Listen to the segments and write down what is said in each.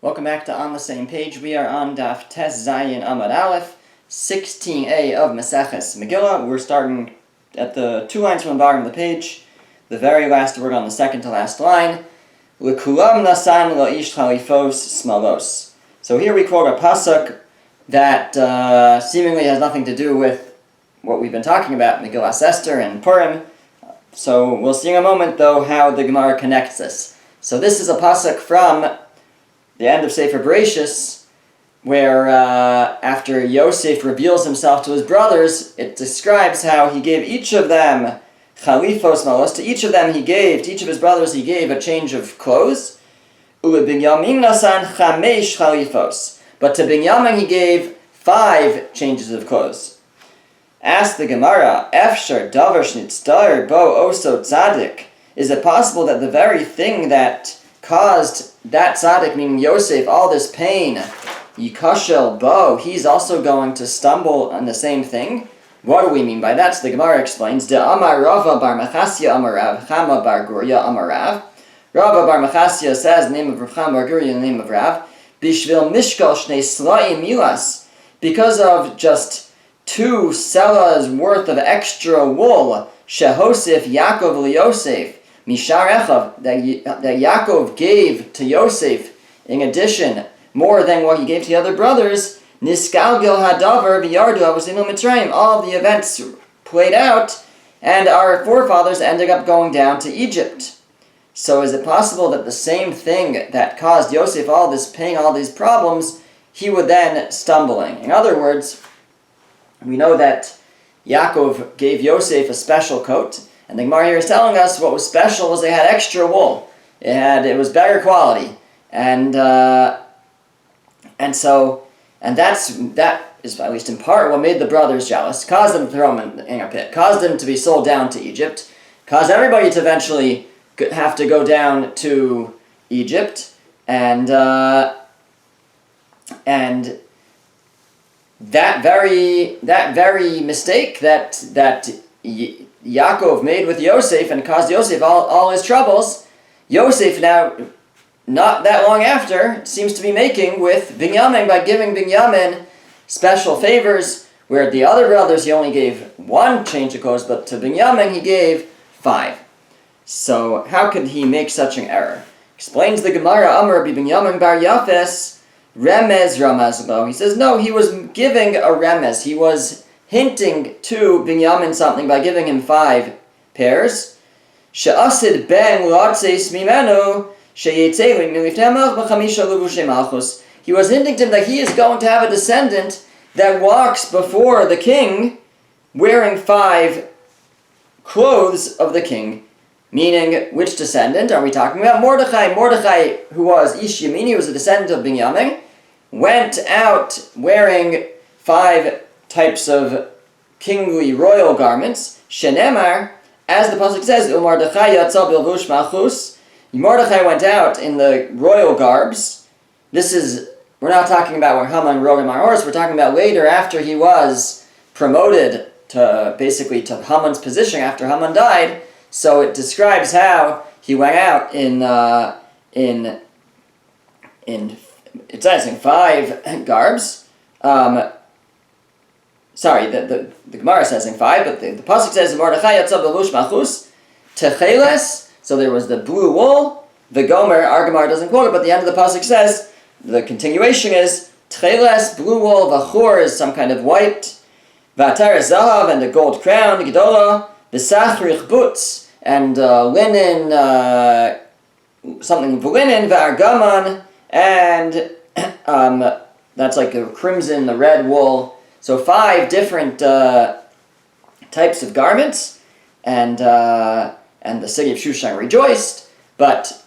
Welcome back to On the Same Page. We are on Daf Tes Zayin Amud Aleph, 16a of Maseches Megillah. We're starting at the 2 lines from the bottom of the page, the very last word on the second to last line. L'kulam nasan la'ish chalifos smalos. So here we quote a pasuk that seemingly has nothing to do with what we've been talking about, Megillah Esther and Purim. So we'll see in a moment, though, how the Gemara connects this. So this is a pasuk from the end of Sefer Bereshis, where after Yosef reveals himself to his brothers, it describes how he gave each of them chalifos malos. To each of them he gave, to each of his brothers he gave a change of clothes. Ule Binyamin nasan chamesh chalifos. But to Binyamin he gave 5 changes of clothes. Ask the Gemara, Efshar davar shnitzdair bo oso tzadik. Is it possible that the very thing that caused that tzaddik, meaning Yosef, all this pain, Yikashel bo, he's also going to stumble on the same thing? What do we mean by that? So the Gemara explains, De Amar Rava bar Machasya Amar Rav Chama bar Gurya Amar Rav. Rava bar Machasya says, the name of Rav Chama bar Gurya, the name of Rav, Bishvil Mishkal Shnei Slaim Milas, because of just 2 selahs worth of extra wool, Shehosif Yaakov LiYosef, Mishar Echav, that Yaakov gave to Yosef, in addition, more than what he gave to the other brothers, Niskalgil Hadavar V'Yardu Avosinu Mitzrayim. All of the events played out, and our forefathers ended up going down to Egypt. So is it possible that the same thing that caused Yosef all this pain, all these problems, he would then stumbling? In other words, we know that Yaakov gave Yosef a special coat, and the Gemara here is telling us what was special was they had extra wool. It was better quality, and that is at least in part what made the brothers jealous, caused them to throw him in a pit, caused them to be sold down to Egypt, caused everybody to eventually have to go down to Egypt, and that very mistake that Yaakov made with Yosef and caused Yosef all his troubles, Yosef now, not that long after, seems to be making with Binyamin by giving Binyamin special favors, where the other brothers he only gave 1 change of clothes, but to Binyamin he gave 5. So how could he make such an error? Explains the Gemara, Amar bi Binyamin bar Yafes, Remez Ramazbo. He says, no, he was giving a remez. He was hinting to Binyamin something by giving him 5 pairs. She'asid ben l'atzeis mimenu she'yetzei miliftei melech b'chamisha levushay malchus. He was hinting to him that he is going to have a descendant that walks before the king wearing 5 clothes of the king. Meaning, which descendant are we talking about? Mordechai. Mordechai, who was Ish Yamini, was a descendant of Binyamin, went out wearing 5 types of kingly royal garments. Shenemar, as the pasuk says, Mordechai yatzal bilvush malchus. Mordechai went out in the royal garbs. We're not talking about when Haman rode him on a horse. We're talking about later, after he was promoted to Haman's position after Haman died. So it describes how he went out in it says in 5 garbs. The Gemara says in 5, but the pasuk says Mordechai yatzav belush malchus techeles. So there was the blue wool. The Gomer, our Gemara doesn't quote it, but the end of the pasuk says the continuation is techeles, blue wool. Vachur is some kind of white. V'atar zahav, and a gold crown. Gedola. V'sachrich boots, and linen, something of linen, v'argaman, and that's like the crimson, the red wool. So 5 different types of garments, and the city of Shushan rejoiced. But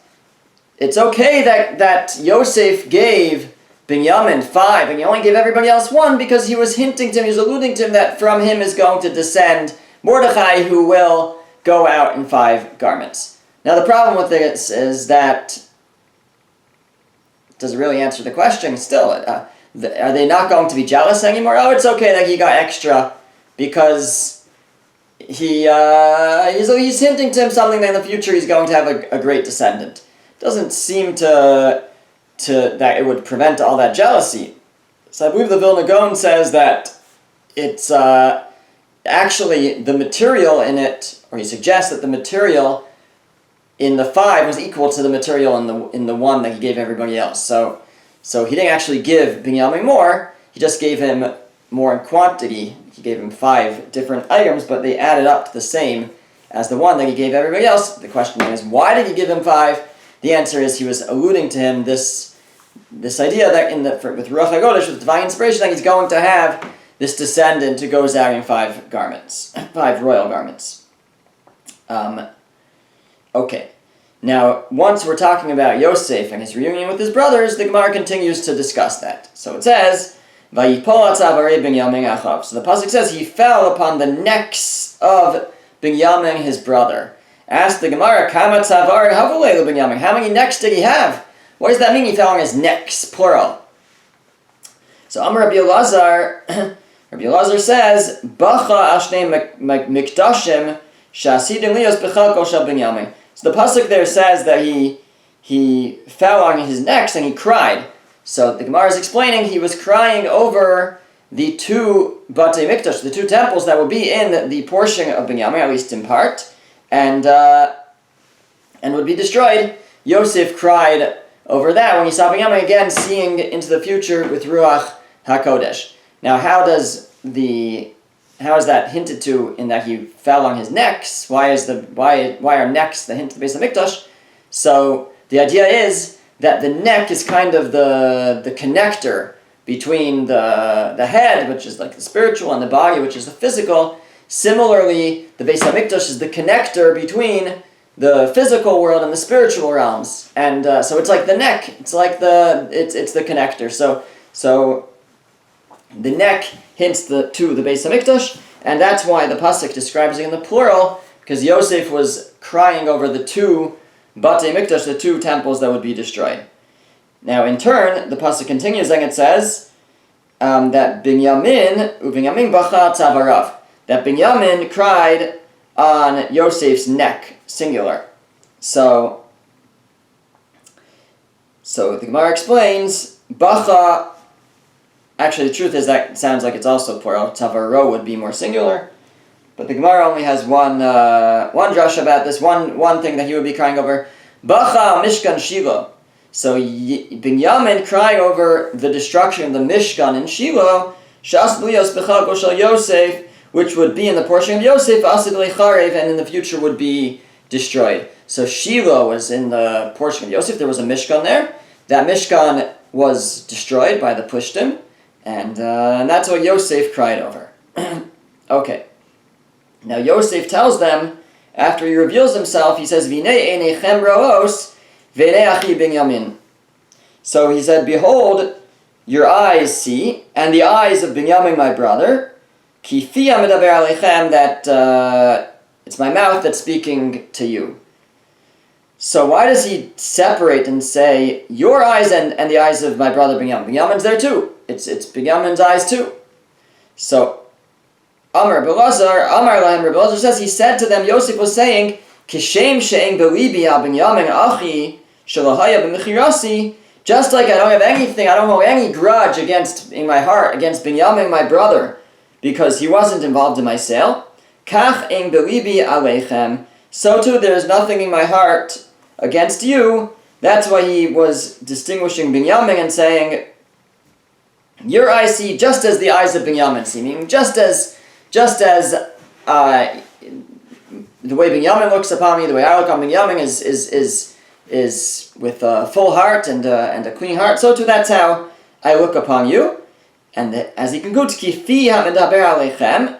it's okay that Yosef gave Binyamin 5, and he only gave everybody else 1, because he was hinting to him, he was alluding to him that from him is going to descend Mordechai, who will go out in 5 garments. Now the problem with this is that it doesn't really answer the question still. Are they not going to be jealous anymore? Oh, it's okay that he got extra because he's hinting to him something that in the future he's going to have a great descendant. Doesn't seem to that it would prevent all that jealousy. So I believe the Vilna Gaon says that it's actually the material in it, or he suggests that the material in the 5 was equal to the material in the 1 that he gave everybody else. So he didn't actually give Binyamin more, he just gave him more in quantity. He gave him 5 different items, but they added up to the same as the 1 that he gave everybody else. The question is, why did he give him 5? The answer is he was alluding to him this idea that with Ruach HaKodesh, with divine inspiration, that he's going to have this descendant who goes out in 5 garments, 5 royal garments. Okay. Now, once we're talking about Yosef and his reunion with his brothers, the Gemara continues to discuss that. So it says, Vayipol atzav arei Binyamin achav. So the pasuk says he fell upon the necks of Binyamin, his brother. Asked the Gemara, Kama tzavar havolelu Binyamin. How many necks did he have? What does that mean? He fell on his necks, plural. So Amar Rabbi Elazar, Rabbi Elazar says, Bacha ashnei mikdashim shasidim lios bechalko shel Binyamin. So the pasuk there says that he fell on his necks and he cried. So the Gemara is explaining he was crying over the 2 Batei Mikdash, the 2 temples that would be in the portion of Binyamin, at least in part, and would be destroyed. Yosef cried over that when he saw Binyamin again seeing into the future with Ruach HaKodesh. Now, how is that hinted to in that he fell on his necks? Why are necks the hint to the base of Mikdash? So the idea is that the neck is kind of the connector between the head, which is like the spiritual, and the body, which is the physical. Similarly, the Beis HaMikdash is the connector between the physical world and the spiritual realms, and so it's like the neck. It's like it's the connector. So the neck hints to the Beis HaMikdash, and that's why the pasuk describes it in the plural, because Yosef was crying over the 2 Batei Mikdash, the 2 temples that would be destroyed. Now, in turn, the pasuk continues and it says that Binyamin bacha tzavarav, that Binyamin cried on Yosef's neck, singular. So the Gemara explains, bacha, actually the truth is that it sounds like it's also plural. Tzavaro would be more singular. But the Gemara only has one drush about this, one thing that he would be crying over. Bacha Mishkan Shiloh. So Binyamin crying over the destruction of the Mishkan in Shiloh, Shas Blios B'chalko Shel Yosef, which would be in the portion of Yosef, Asid Lecharev, and in the future would be destroyed. So Shiloh was in the portion of Yosef. There was a Mishkan there. That Mishkan was destroyed by the Pushtim, and that's what Yosef cried over. Okay. Now Yosef tells them, after he reveals himself, he says, Vinei einechem ro'os, v'nei achi Binyamin. So he said, behold, your eyes see, and the eyes of Binyamin my brother, ki fi medaber alechem, that it's my mouth that's speaking to you. So why does he separate and say, your eyes and the eyes of my brother Binyamin? Binyamin's there too. It's Binyamin's eyes too. So Amar Lahem, Rabbi Elazar says, he said to them, Yosef was saying, Kishem she'en belibi Binyamin achi shalahaya b'mechirasi, just like I don't have anything, I don't hold any grudge in my heart against Binyamin, my brother, because he wasn't involved in my sale. Kach en belibi aleichem, so too there is nothing in my heart against you. That's why he was distinguishing Binyamin and saying, your eyes see just as the eyes of Binyamin see, meaning just as the way Binyamin looks upon me, the way I look on Binyamin is with a full heart and a clean heart, so too that's how I look upon you. And as he concludes, Kifi ha'medaber aleichem,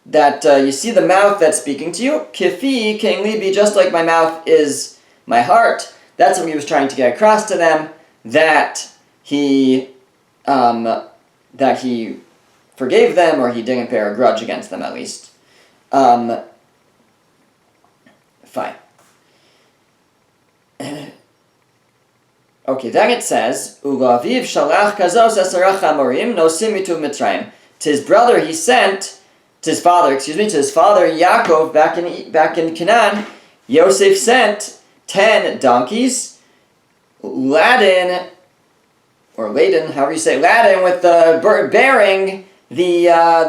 that you see the mouth that's speaking to you. Kifi kein libi, just like my mouth is my heart. That's what he was trying to get across to them, that he forgave them, or he didn't bear a grudge against them, at least. Fine. Okay, then it says, Ulaviv shalach kazos esarach amorim nosim mituv mitzrayim. To his brother he sent, to his father Yaakov, back in Canaan, Yosef sent 10 donkeys, laden or laden, however you say laden, with bearing the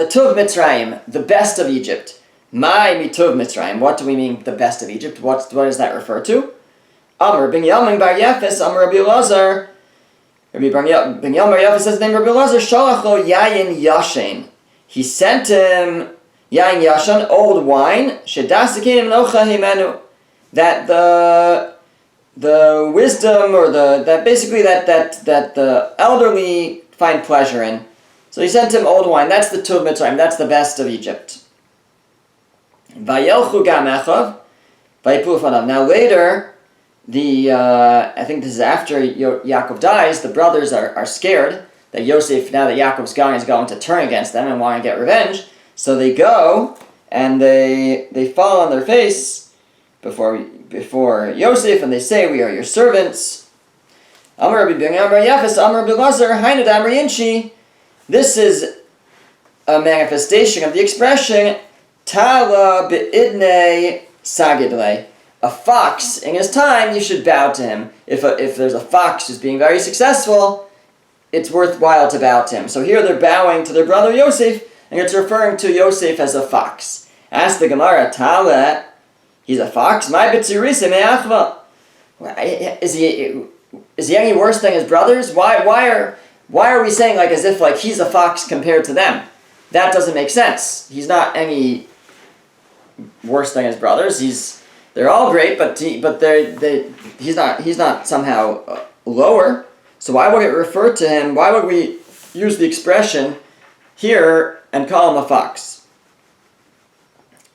Tuv Mitzrayim, the best of Egypt. My Mituv Mitzrayim. What do we mean the best of Egypt? What does that refer to? Amr bin Yamin bar Yefes, Amr Rabbi Elazar. Rabbi bin Yamin bar Yefes says the name Rabbi Elazar, Shalachlo Yayin Yashin. He sent him Yayin Yashan, old wine, Shedasikim Nocha Himenu. That the wisdom, or that the elderly find pleasure in. So he sent him old wine. That's the Tuv Mitzrayim. That's the best of Egypt. Vayelchu gam echav, vayipulu fanav. Now later, I think this is after Yaakov dies, the brothers are scared that Yosef, now that Yaakov's gone, is going to turn against them and want to get revenge. So they go and they fall on their face before Yosef, and they say, "We are your servants." Amar Rabbi Binyamin bar Yefes, Amar Rabbi Elazar, Hainu d'Amar Yinchi. This is a manifestation of the expression Tala be'idnei sagidle. A fox, in his time, you should bow to him. If there's a fox who's being very successful, it's worthwhile to bow to him. So here they're bowing to their brother Yosef, and it's referring to Yosef as a fox. Ask the Gemara, Tala, he's a fox? My b'tzirise me'achva. Is he any worse than his brothers? Why are we saying as if he's a fox compared to them? That doesn't make sense. He's not any worse than his brothers. They're all great, but he's not somehow lower. So why would it refer to him? Why would we use the expression here and call him a fox?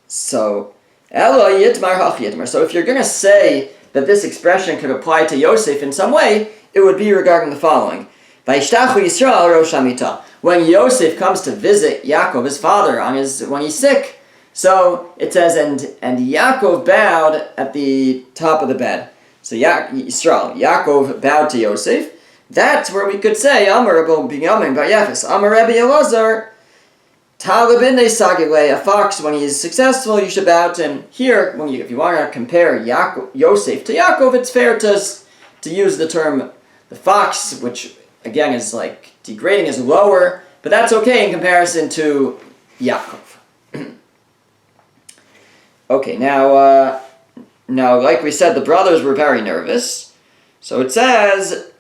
So Elo Yitmar Hach Yitmar. So if you're going to say that this expression could apply to Yosef in some way, it would be regarding the following. Vayishtachu Yisrael Rosh Hamita. When Yosef comes to visit Yaakov, his father, when he's sick, so it says, and Yaakov bowed at the top of the bed. So Yaakov bowed to Yosef. That's where we could say, Amar Rabbi Binyamin bar Yefes, Amar Rabbi Elazar, Talabinei Sagile, a fox, when he is successful, you should bow to him. Here, if you want to compare Yosef to Yaakov, it's fair to use the term the fox, which again is degrading, is lower, but that's okay in comparison to Yaakov. Okay, now like we said, the brothers were very nervous. So it says,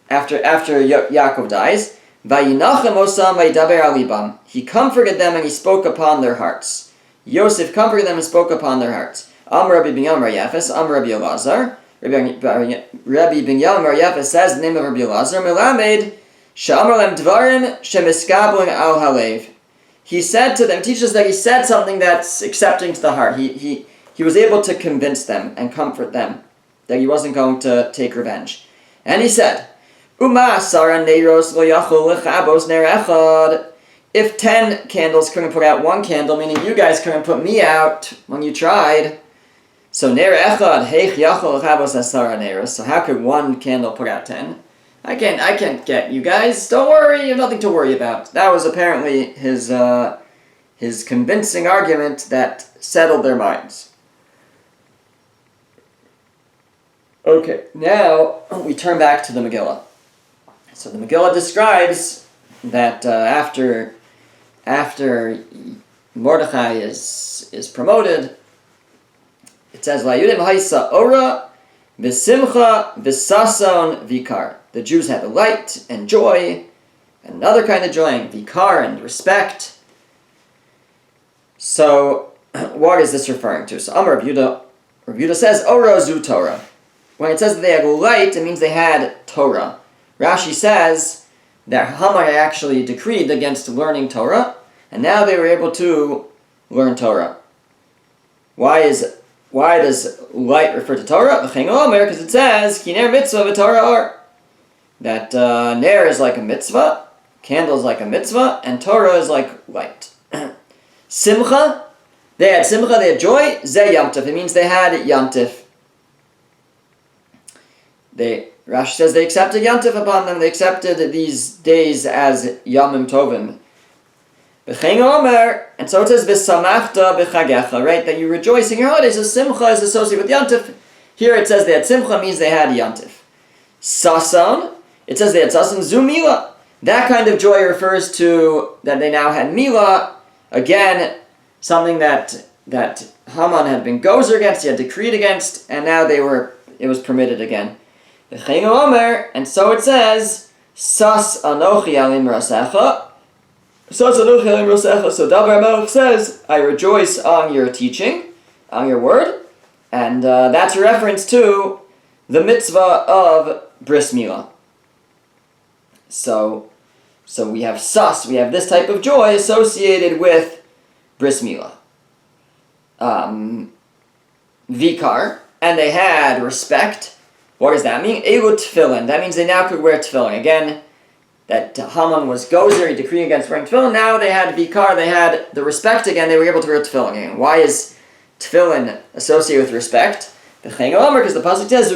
after Yaakov dies, Vayinachem osam vaydaber al libam. He comforted them and he spoke upon their hearts. Yosef comforted them and spoke upon their hearts. Amar Rabbi Binyamin bar Yefes, Amar Rabbi Elazar. Rabbi Binyamin bar Yefes says the name of Rabbi Elazar, Melamed she'amar lem dvarim shemiskabling al halev. He said to them, teaches that he said something that's accepting to the heart. He was able to convince them and comfort them that he wasn't going to take revenge. And he said, if 10 candles couldn't put out one candle, meaning you guys couldn't put me out when you tried, so so how could one candle put out 10? I can't get you guys. Don't worry, you have nothing to worry about. That was apparently his convincing argument that settled their minds. Okay, now we turn back to the Megillah. So the Megillah describes that after Mordechai is promoted, it says Vayudim Haisa Ora V'Simcha V'Sason Vikar. The Jews had light and joy, and another kind of joy, and vikar and respect. So, what is this referring to? So, Amar Rav Yehuda says, Ora zu Torah. When it says that they had light, it means they had Torah. Rashi says that Haman actually decreed against learning Torah, and now they were able to learn Torah. Why does light refer to Torah? Because it says, Ki ner mitzvah v'Torah or. That ner is like a mitzvah, candle is like a mitzvah, and Torah is like light. Simcha, they had joy, ze yamtif. It means they had yamtif. Rashi says they accepted yamtif upon them, they accepted these days as yamim tovim. And so it says, v'samachta b'chagecha, right? That you rejoice in your holidays. So simcha is associated with yamtif. Here it says they had simcha, means they had yamtif. Sason, it says that Tzasim Zu Milah. That kind of joy refers to that they now had Milah, again, something that Haman had been gozer against, he had decreed against, and now it was permitted again. And so it says, Sas Anochi Alim Rasecha. Sas Anochi Alim Rasecha. So Davar HaMelech says, I rejoice on your teaching, on your word, and that's a reference to the mitzvah of Bris Milah. So we have Sas, we have this type of joy associated with Bris Milah. Vikar, and they had respect. What does that mean? Elu tefillin. That means they now could wear tefillin. Again, that Haman was gozer, he decreed against wearing tefillin. Now they had vikar, they had the respect again, they were able to wear tefillin again. Why is tefillin associated with respect? Because the pasuk says,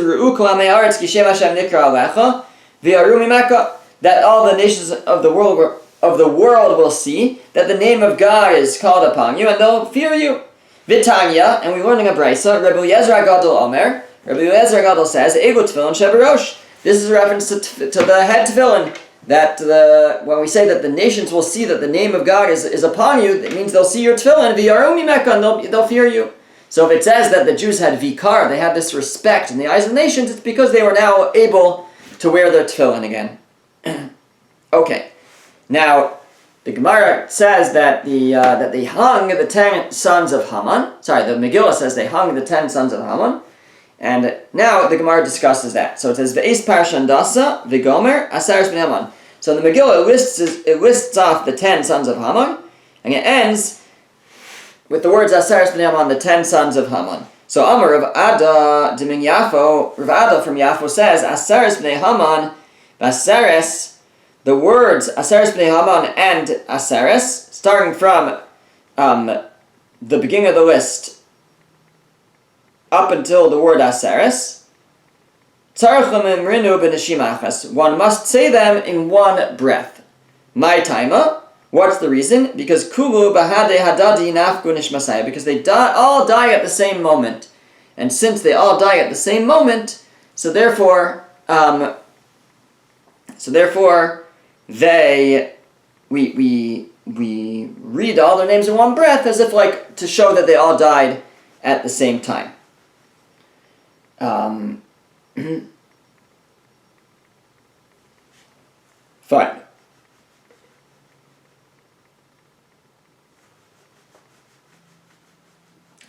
that all the nations of the world will see that the name of God is called upon you, and they'll fear you. Vitanya, and we learn in a brisa, Rabbi Eliezer Agadol Omer, Rabbi Eliezer Agadol says, Ego tefillin sheberosh. This is a reference to the head tefillin, that when we say that the nations will see that the name of God is upon you, it means they'll see your tefillin, v'yaromi mekah, and they'll fear you. So if it says that the Jews had vikar, they had this respect in the eyes of the nations, it's because they were now able to wear their tefillin again. Okay, now the Gemara says that they hung the 10 sons of Haman. Sorry, the Megillah says they hung the 10 sons of Haman, and now the Gemara discusses that. So it says ve'es parshan dasa v'gomer asaris ben Haman. So the Megillah lists off the 10 sons of Haman, and it ends with the words asaris ben Haman, the 10 sons of Haman. So Amar Rav Ada Dimin Yafo, Rav Ada from Yafo says asaris ben Haman. Aseres, the words Aseres b'nei Haman and Aseres, starting from the beginning of the list up until the word Aseres, one must say them in one breath. My taima, what's the reason? Because Kulu bahade hadadi nafku nishmasaya, because they all die at the same moment. And since they all die at the same moment, so therefore we read all their names in one breath as if like to show that they all died at the same time. Fine.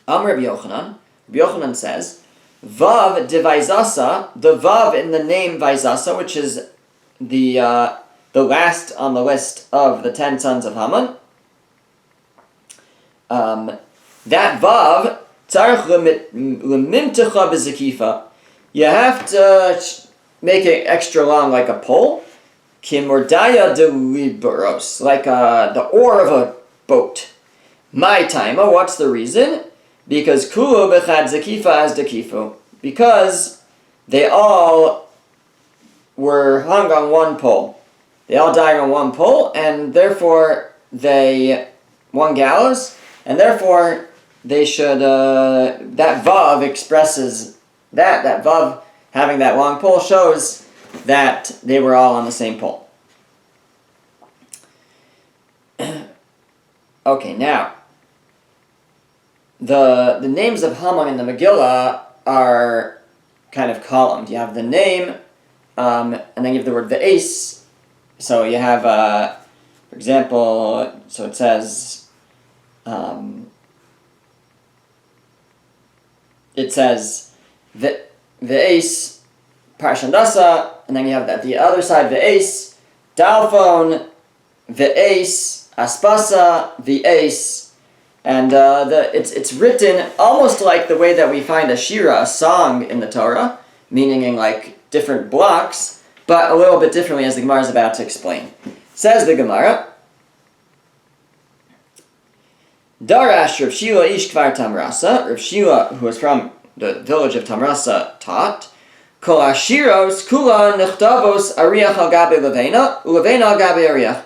Rabbi Yochanan says, Vav de Vaisasa, the Vav in the name Vaisasa, which is the last on the list of the 10 sons of Haman. That Vav, tzarech lemimtecha bezakifa, you have to make it extra long like a pole, kimordaya de liberos, like the oar of a boat. My taima, what's the reason? Because kulu bechad zakifa as dakifu, because they all were hung on one pole. They all died on one pole, and therefore one gallows, and therefore they should, that Vav expresses that Vav having that long pole shows that they were all on the same pole. Okay, now, the names of Haman in the Megillah are kind of columned. You have the name, and then you have the word ve'es. So you have, for example, so it says, ve'es, parshandasa, and then you have that the other side ve'es, dalphone, ve'es, aspasa, ve'es, and it's written almost like the way that we find a shira, a song in the Torah, meaning in like different blocks, but a little bit differently, as the Gemara is about to explain. Says the Gemara, Darash Rav Shila Ish Kvar Tamrasa, Rav Shila, who was from the village of Tamrasa, taught, Kol Ashiros Kula Nechtavos Ariach al Gabe Levena, Ulevena al Gabe Ariach.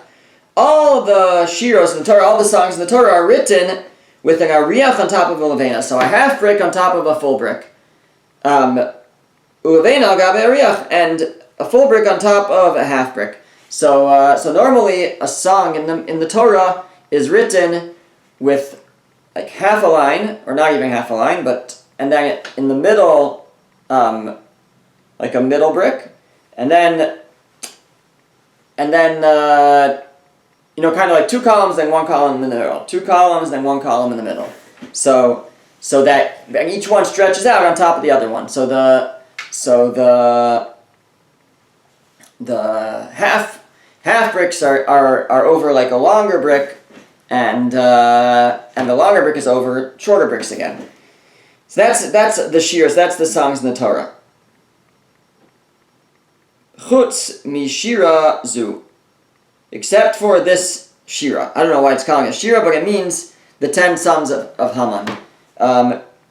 All the shiros in the Torah, all the songs in the Torah are written with an ariach on top of a levena, so a half brick on top of a full brick. Ulevena al gabe ariach, and a full brick on top of a half brick. So normally a song in the Torah is written with like half a line, or not even half a line, and then in the middle, like a middle brick, and then kind of like two columns, then one column in the middle, two columns, then one column in the middle. So that each one stretches out on top of the other one. So the half bricks are over like a longer brick, and the longer brick is over shorter bricks again. So that's the shirs, that's the songs in the Torah. Chutz mishira zu, except for this shira. I don't know why it's calling it shira, but it means the 10 sons of Haman.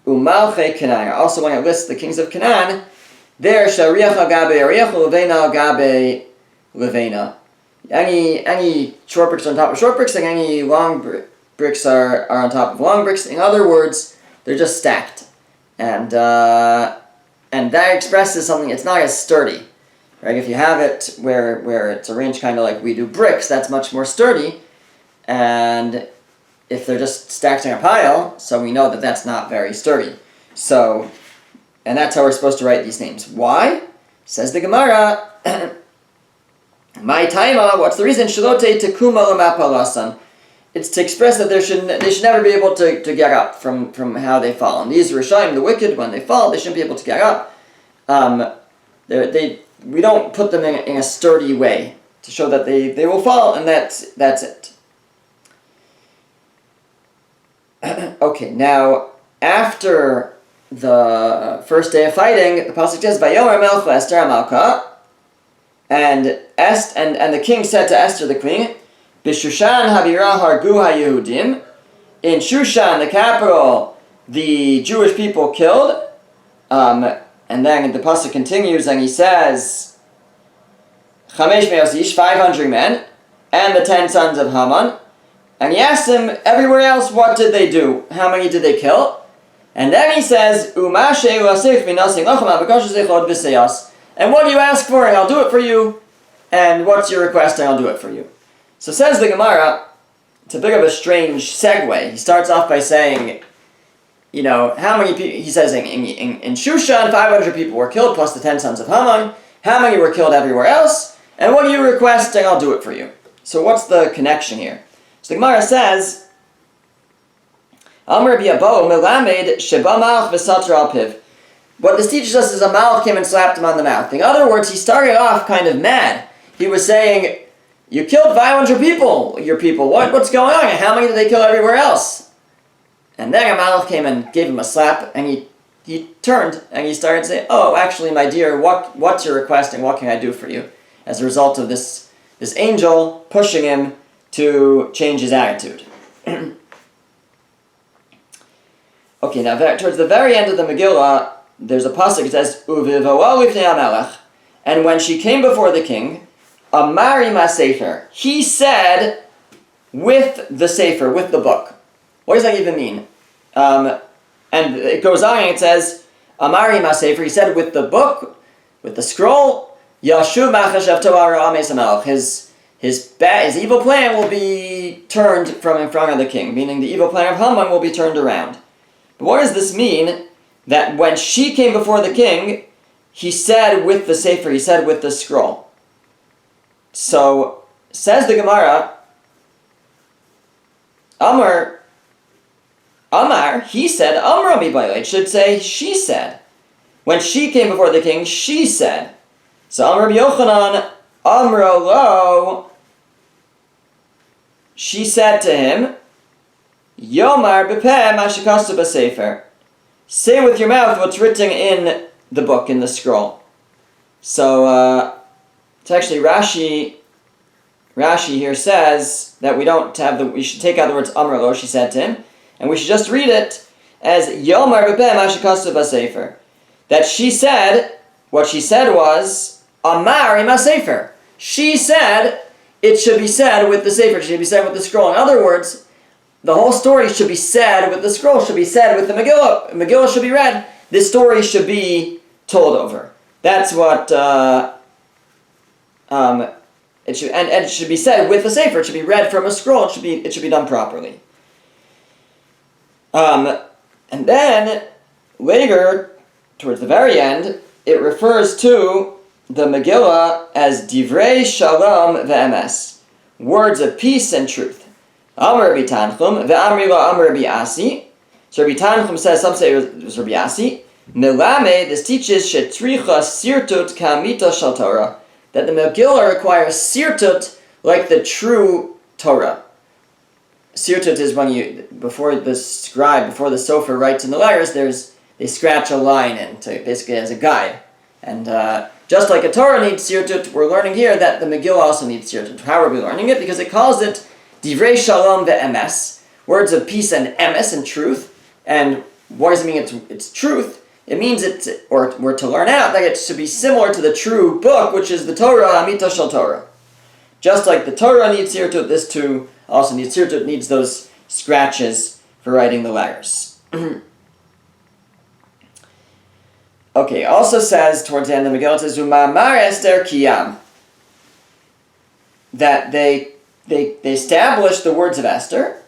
Umalche Canaan. Also, when it lists the kings of Canaan, there shariach agabe ariach levena agabe levena. Any short bricks are on top of short bricks, and any long bricks are on top of long bricks. In other words, they're just stacked, and that expresses something. It's not as sturdy, right? If you have it where it's arranged kind of like we do bricks, that's much more sturdy, and if they're just stacked in a pile, so we know that that's not very sturdy. So, and that's how we're supposed to write these names. Why? Says the Gemara. My taima, what's the reason? Shalote tekuma lamapalasan. It's to express that they should never be able to get up from how they fall. And these Rishayim, the wicked, when they fall, they shouldn't be able to get up. We don't put them in a sturdy way to show that they will fall, and that's it. Okay, now after the first day of fighting, the pasuk says, "Vayomer Melech Esther Amalka," and the king said to Esther the queen, "B'Shushan habira hargu haYehudim." In Shushan, the capital, the Jewish people killed. And then the pasuk continues, and he says, "Chamesh me'os ish, 500 men, and the 10 sons of Haman." And he asked him, everywhere else, what did they do? How many did they kill? And then he says, and what do you ask for, and I'll do it for you? And what's your request, and I'll do it for you? So says the Gemara, it's a bit of a strange segue. He starts off by saying, how many people, he says in Shushan, 500 people were killed, plus the 10 sons of Haman. How many were killed everywhere else? And what do you request, and I'll do it for you? So what's the connection here? So the Gemara says, Amr Biabo Melamed Sheba Malach V'Satra Al Piv. What this teaches us is a Malach came and slapped him on the mouth. In other words, he started off kind of mad. He was saying, "You killed 500 people, your people. What's going on? And how many did they kill everywhere else?" And then a Malach came and gave him a slap, and he turned and he started saying, "Oh, actually, my dear, what's your request, and what can I do for you?" As a result of this angel pushing him to change his attitude. Okay, now towards the very end of the Megillah, there's a pasuk that says, "Uvivoa lifnei hamelech," and when she came before the king, Amari ma sefer, he said, with the sefer, with the book. What does that even mean? And it goes on and it says, Amari ma sefer, he said with the book, with the scroll, Yashuv machashavto ara ames hamelech, his evil plan will be turned from in front of the king, meaning the evil plan of Haman will be turned around. But what does this mean? That when she came before the king, he said with the sefer, he said with the scroll. So, says the Gemara, Amar, he said, Amra mi bayla. It should say, she said. When she came before the king, she said. So, Amar Yochanan, Amra lo, she said to him, Yomar bepeh mashikastu b'sefer. Say with your mouth what's written in the book, in the scroll. So, it's actually Rashi here says that we should take out the words Amar lo, she said to him, and we should just read it as Yomar bepeh mashikastu b'sefer. That she said, what she said was, Amar ima sefer. She said, it should be said with the sefer, it should be said with the scroll. In other words, the whole story should be said with the scroll, should be said with the Megillah. Megillah should be read. This story should be told over. That's what it should be said with the sefer. It should be read from a scroll. It should be done properly. And then later, towards the very end, it refers to the Megillah as Divrei Shalom ve'emes, words of peace and truth. Amar Rabbi Tanchum ve'amri lo Amar Rabbi Asi. So Rabbi Tanchum says, some say it was Rabbi Asi. Melame, this teaches shetricha sirtut ka'amita shel Torah, that the Megillah requires sirtut like the true Torah. Sirtut is when before the sofer writes in the letters, they scratch a line in to basically as a guide. And just like a Torah needs sirtut, we're learning here that the Megillah also needs sirtut. How are we learning it? Because it calls it Divrei Shalom ve'emes, words of peace and emes and truth. And what does it mean it's truth? It means we're to learn out that it should be similar to the true book, which is the Torah, Amita Shel Torah. Just like the Torah needs sirtut, this too also needs sirtut, needs those scratches for writing the letters. Okay, also says towards the end of the Megillah, it says, Umamar Esther Kiyam, that they established the words of Esther,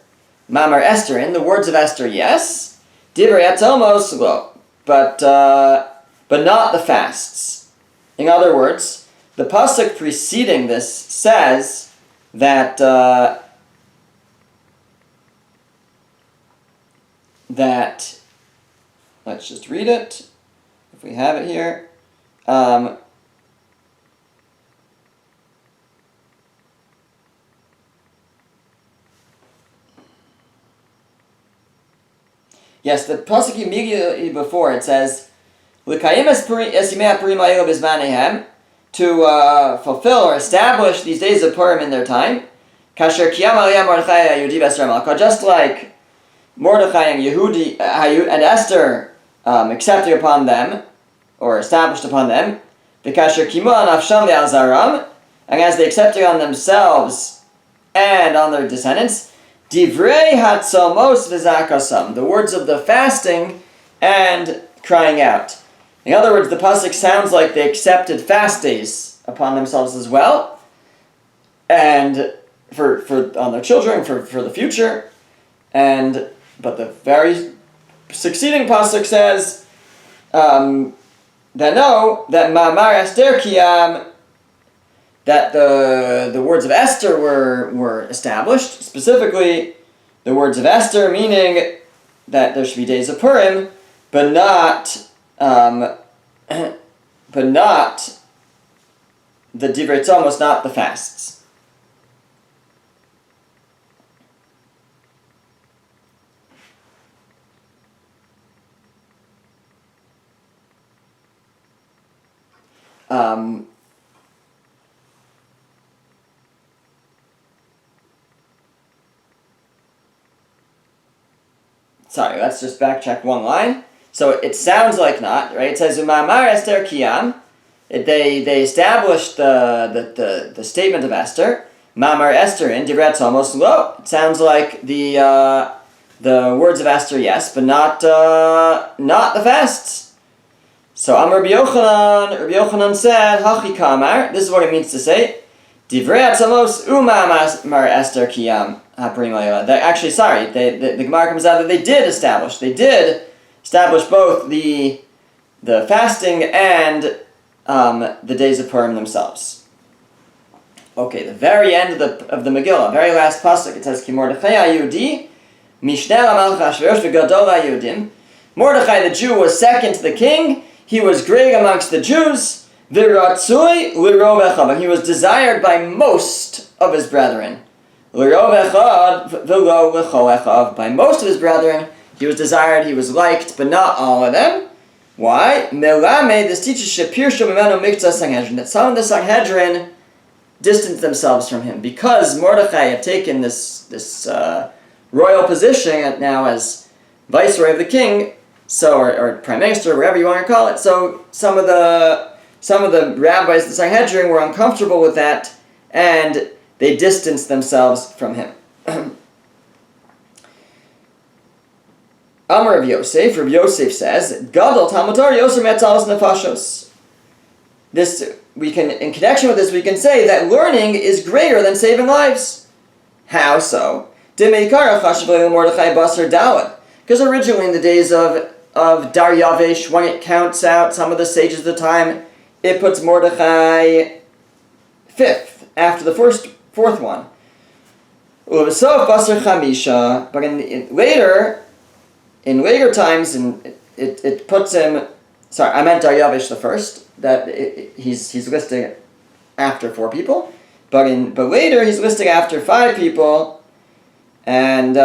Mamar Esther, in the words of Esther, yes, Divrei Atomos, lo. But not the fasts. In other words, the pasuk preceding this says that let's just read it if we have it here. Yes, the pasuk immediately before it says, to fulfill or establish these days of Purim in their time, just like Mordechai and Yehudi and Esther accepted upon them, or established upon them, and as they accepted on themselves and on their descendants, Divrei hatzomos v'zakasam, the words of the fasting and crying out. In other words, the pasuk sounds like they accepted fast days upon themselves as well, and for on their children for the future, but the very succeeding pasuk says that Ma'amar Esther Kiyam, that the words of Esther were established, specifically the words of Esther, meaning that there should be days of Purim, but not the Divrei Tzomos, not the fasts. Sorry, let's just backtrack one line. So it sounds like not, right? It says Umamar Esther Kiyam. They established the statement of Esther. Mamar Esther in Divrei Tzomos lo. It sounds like the words of Esther, yes, but not the fasts. So Amar Rabbi Yochanan said, Hachi Kamar. This is what it means to say, Divrei Tzomos Umamar Esther Kiyam. Actually, sorry, the Gemara comes out that they did establish both the fasting and the days of Purim themselves. Okay, the very end of the Megillah, very last pasuk, it says, Ki Mordechai Yehudi, Mishneh Lamelech Achashverosh v'Gadol HaYehudim. Mordechai the Jew was second to the king. He was great amongst the Jews. V'ratzui l'rov echad, and he was desired by most of his brethren. L'rov echad v'lo l'chol echad, by most of his brethren, he was desired, he was liked, but not all of them. Why? Melame, this teaches Shapirshu Mimenu Mikta Sanhedrin, that some of the Sanhedrin distanced themselves from him, because Mordechai had taken this royal position now as viceroy of the king, so or prime minister, whatever you want to call it. So some of the rabbis, the Sanhedrin, were uncomfortable with that, and they distanced themselves from him. Amar Rav Yosef says, Gadol Talmud Torah Yoser Metzalos Nefashos. This in connection with this, we can say that learning is greater than saving lives. How so? Because originally in the days of Daryavish, when it counts out some of the sages of the time, it puts Mordechai fifth after the fourth one. But in later times, it puts him. Sorry, I meant Daryavish the first. That he's listed after 4 people, but later he's listed after 5 people, and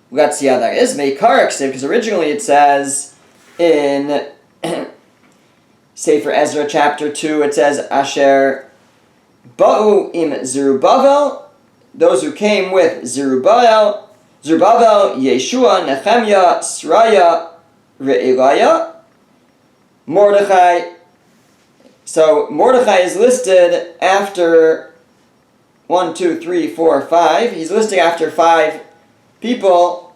let's see how that is. Meikar Ksiv, because originally it says in Sefer Ezra chapter 2, it says Asher Ba'u im Zerubbabel, those who came with Zerubbabel, Yeshua, Nehemiah, Sraya, Re'eliah, Mordechai. So Mordechai is listed after 1, 2, 3, 4, 5. He's listed after 5 people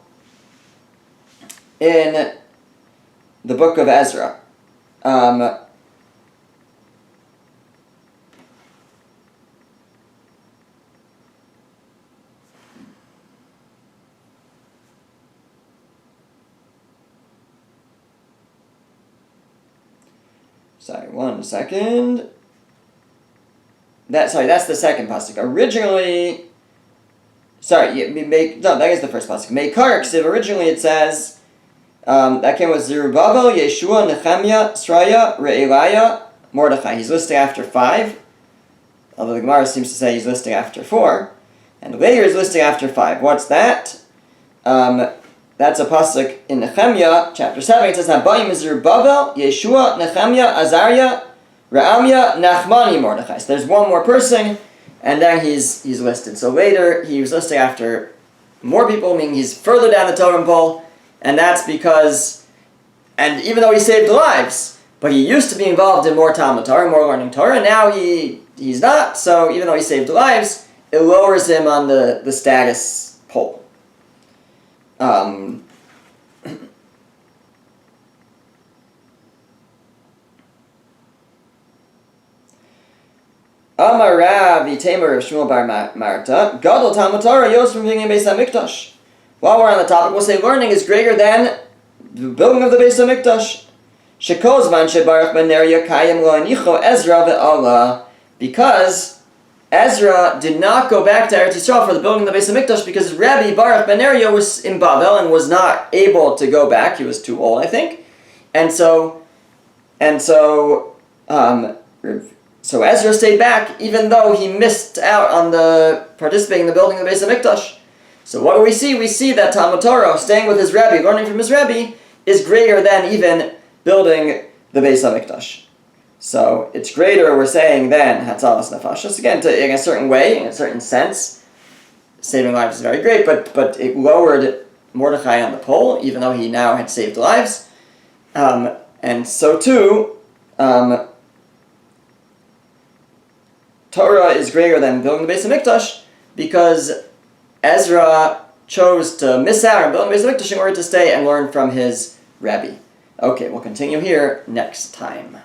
in the book of Ezra. Sorry, 1 second. That's the second pasuk. Originally, that is the first pasuk. Meikar Ksiv, originally it says, that came with Zerubbabel, Yeshua, Nehemiah, Sraya, Re'eliah, Mordechai. He's listed after 5, although the Gemara seems to say he's listed after 4, and later he's listed after 5. What's that? That's a pasuk in Nehemiah, chapter 7. It says, Habayim Zerubbabel, Yeshua, Nehemiah, Azariah, Ra'amya, Nachmani, Mordechai. So there's one more person, and then he's listed. So later, he was listed after more people, meaning he's further down the totem pole, and that's because, and even though he saved lives, but he used to be involved in more Talmud Torah, more learning Torah, and now he's not, so even though he saved lives, it lowers him on the status pole. Amar Rav Yitamer of Shmuel Bar Marta, Gadol Talmud Torah Yos from building Beis HaMikdash. While we're on the topic, we'll say learning is greater than the building of the Beis HaMikdash. Shekozman Shebarach Ben Neriah Kayim Lo Anicho Ezra ve'Allah, because Ezra did not go back to Eretz Yisrael for the building of the Beis HaMikdash because Rabbi Baruch Ben Neriah was in Babel and was not able to go back. He was too old, I think, so Ezra stayed back even though he missed out on the participating in the building of the Beis HaMikdash. So what do we see? We see that Talmud Torah, staying with his Rebbe, learning from his Rebbe, is greater than even building the Beis HaMikdash. So it's greater, we're saying, than Hatzalas Nefashos. Again, in a certain way, in a certain sense, saving lives is very great, but it lowered Mordechai on the pole, even though he now had saved lives. And so too, Torah is greater than building the Beis HaMikdash because Ezra chose to miss out on building the Beis HaMikdash in order to stay and learn from his Rebbe. Okay, we'll continue here next time.